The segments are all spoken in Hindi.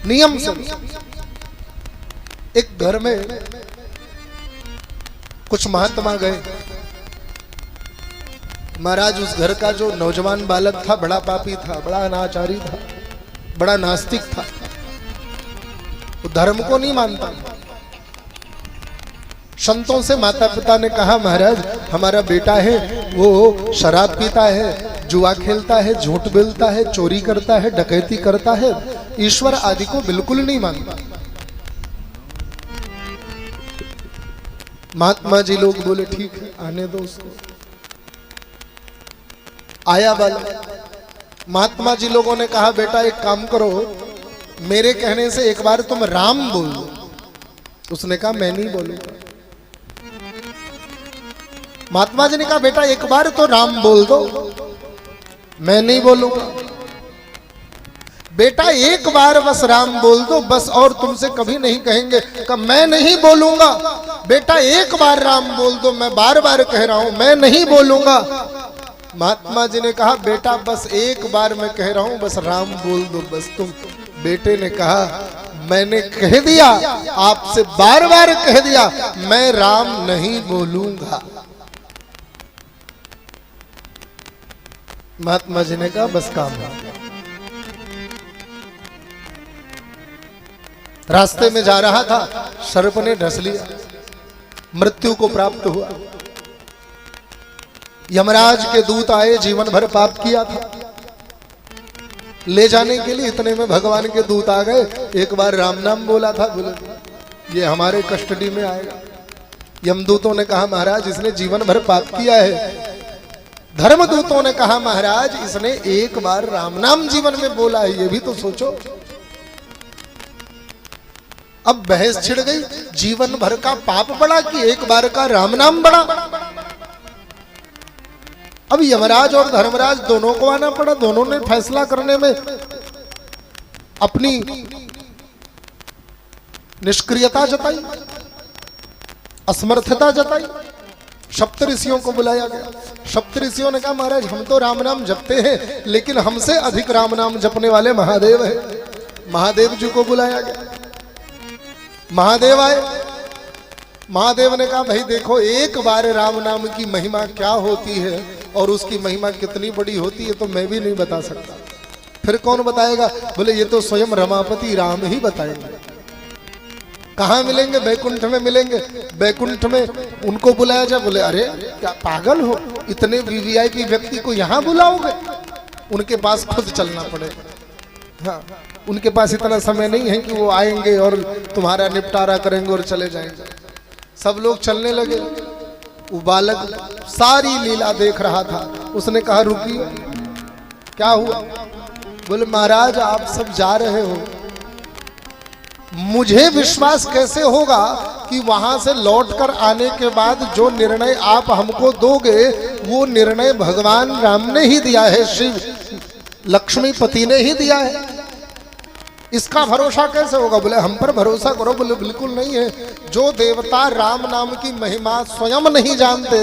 नियम से। एक घर में कुछ महात्मा गए। महाराज उस घर का जो नौजवान बालक था बड़ा पापी था, बड़ा अनाचारी था, बड़ा नास्तिक था, वो धर्म को नहीं मानता। संतों से माता पिता ने कहा महाराज हमारा बेटा है वो शराब पीता है, जुआ खेलता है, झूठ बोलता है, चोरी करता है, डकैती करता है, ईश्वर आदि को बिल्कुल नहीं मानता। महात्मा जी लोग बोले ठीक है आने दो उसको। आया बालक। महात्मा जी लोगों ने कहा बेटा एक काम करो, मेरे कहने से एक बार तुम राम बोल दो। उसने कहा मैं नहीं बोलूंगा। महात्मा जी ने कहा बेटा एक बार तो राम बोल दो। मैं नहीं बोलूंगा। बेटा एक बार बस राम बोल दो बस, और तुमसे कभी नहीं कहेंगे। कहा मैं नहीं बोलूंगा। बेटा एक बार राम बोल दो, मैं बार बार कह रहा हूं मैं नहीं बोलूंगा। महात्मा जी ने कहा बेटा बस एक बार मैं कह रहा हूं, बस राम बोल दो बस तुम। बेटे ने कहा मैंने कह दिया, आपसे बार बार कह दिया, मैं राम नहीं बोलूंगा। महात्मा जी ने कहा बस काम है। रास्ते में जा रहा था, सर्प ने डस लिया, मृत्यु को प्राप्त हुआ। यमराज के दूत आए, जीवन भर पाप किया था, ले जाने के लिए। इतने में भगवान के दूत आ गए। एक बार राम नाम बोला था, बोले ये हमारे कस्टडी में आएगा। यमदूतों ने कहा महाराज इसने जीवन भर पाप किया है। धर्मदूतों ने कहा महाराज इसने एक बार राम नाम जीवन में बोला है, ये भी तो सोचो। अब बहस छिड़ गई, जीवन भर का पाप बड़ा कि एक बार का राम नाम बड़ा। अब यमराज और धर्मराज दोनों को आना पड़ा। दोनों ने फैसला करने में अपनी निष्क्रियता जताई, असमर्थता जताई। सप्त ऋषियों को बुलाया गया। सप्त ऋषियों ने कहा महाराज हम तो राम नाम जपते हैं, लेकिन हमसे अधिक राम नाम जपने वाले महादेव है। महादेव जी को बुलाया गया। महादेव आए। महादेव ने कहा भाई देखो एक बार राम नाम की महिमा क्या होती है और उसकी महिमा कितनी बड़ी होती है तो मैं भी नहीं बता सकता। फिर कौन बताएगा? बोले ये तो स्वयं रमापति राम ही बताएंगे। कहाँ मिलेंगे? बैकुंठ में मिलेंगे। बैकुंठ में उनको बुलाया जाए। बोले अरे क्या पागल हो, इतने वीवीआईपी व्यक्ति को यहाँ बुलाओगे? उनके पास खुद चलना पड़ेगा। हाँ, उनके पास इतना समय नहीं है कि वो आएंगे और तुम्हारा निपटारा करेंगे और चले जाएंगे। सब लोग चलने लगे। वो बालक सारी लीला देख रहा था। उसने कहा रुकिए, क्या हुआ? बोले महाराज आप सब जा रहे हो, मुझे विश्वास कैसे होगा कि वहां से लौटकर आने के बाद जो निर्णय आप हमको दोगे वो निर्णय भगवान राम ने ही दिया है, शिव लक्ष्मीपति ने ही दिया है। इसका भरोसा कैसे होगा? बोले हम पर भरोसा करो। बोले बिल्कुल नहीं है। जो देवता राम नाम की महिमा स्वयं नहीं जानते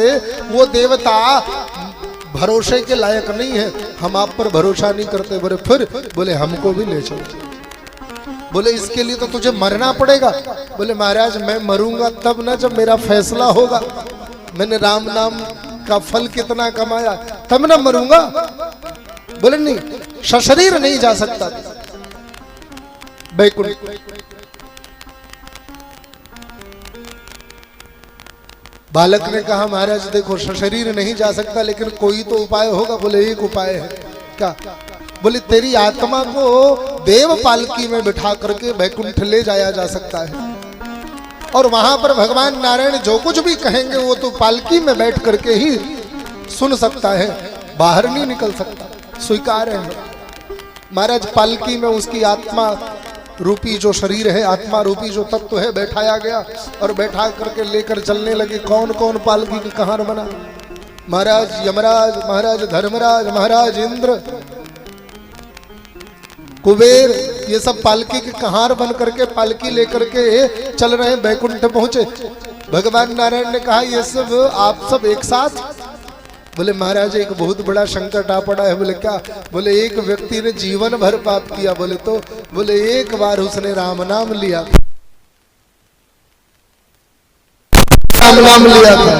वो देवता भरोसे के लायक नहीं है। हम आप पर भरोसा नहीं करते। बोले फिर? बोले हमको भी ले चलो। बोले इसके लिए तो तुझे मरना पड़ेगा। बोले महाराज मैं मरूंगा तब ना जब मेरा फैसला होगा। मैंने राम नाम का फल कितना कमाया तब ना मरूंगा। बोले नहीं, सशरीर नहीं जा सकता बैकुंठ। बालक ने कहा महाराज देखो सशरीर नहीं जा सकता लेकिन कोई तो उपाय होगा। बोले एक उपाय है। क्या? बोले तेरी आत्मा को देव पालकी में बिठा करके बैकुंठ ले जाया जा सकता है और वहां पर भगवान नारायण जो कुछ भी कहेंगे वो तो पालकी में बैठ करके ही सुन सकता है, बाहर नहीं निकल सकता। स्वीकार है महाराज। पालकी में उसकी आत्मा रूपी जो शरीर है, आत्मा रूपी जो तत्व है बैठाया गया और बैठा करके लेकर चलने लगे। कौन कौन पालकी के कहार बना? महाराज यमराज, महाराज धर्मराज, महाराज इंद्र, कुबेर, ये सब पालकी के कहार बन करके पालकी लेकर के चल रहे हैं। बैकुंठ पहुंचे। भगवान नारायण ने कहा ये सब आप सब एक साथ? बोले महाराज एक बहुत बड़ा संकट आ पड़ा है। बोले क्या? बोले एक व्यक्ति ने जीवन भर पाप किया। बोले तो? बोले एक बार उसने राम नाम लिया, राम नाम लिया था।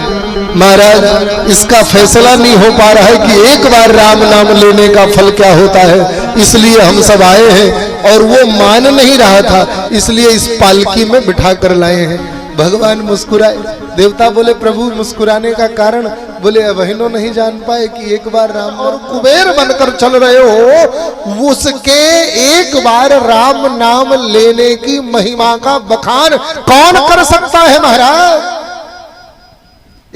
महाराज इसका फैसला नहीं हो पा रहा है कि एक बार राम नाम लेने का फल क्या होता है, इसलिए हम सब आए हैं। और वो मान नहीं रहा था, इसलिए इस पालकी में बिठा कर लाए हैं। भगवान मुस्कुराए। देवता बोले प्रभु मुस्कुराने का कारण? बोले बहनों नहीं जान पाए कि एक बार राम, और कुबेर बनकर चल रहे हो, उसके एक बार राम नाम लेने की महिमा का बखान कौन कर सकता है महाराज?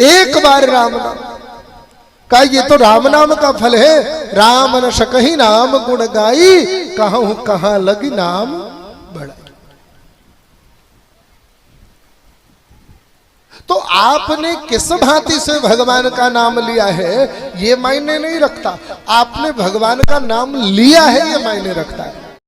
एक बार राम नाम का, ये तो राम नाम का फल है। राम न सकहि नाम गुण गाई, कहूं कहां लगी नाम बड़ाई। तो आपने किस भांति से भगवान का नाम लिया है ये मायने नहीं रखता, आपने भगवान का नाम लिया है ये मायने रखता है।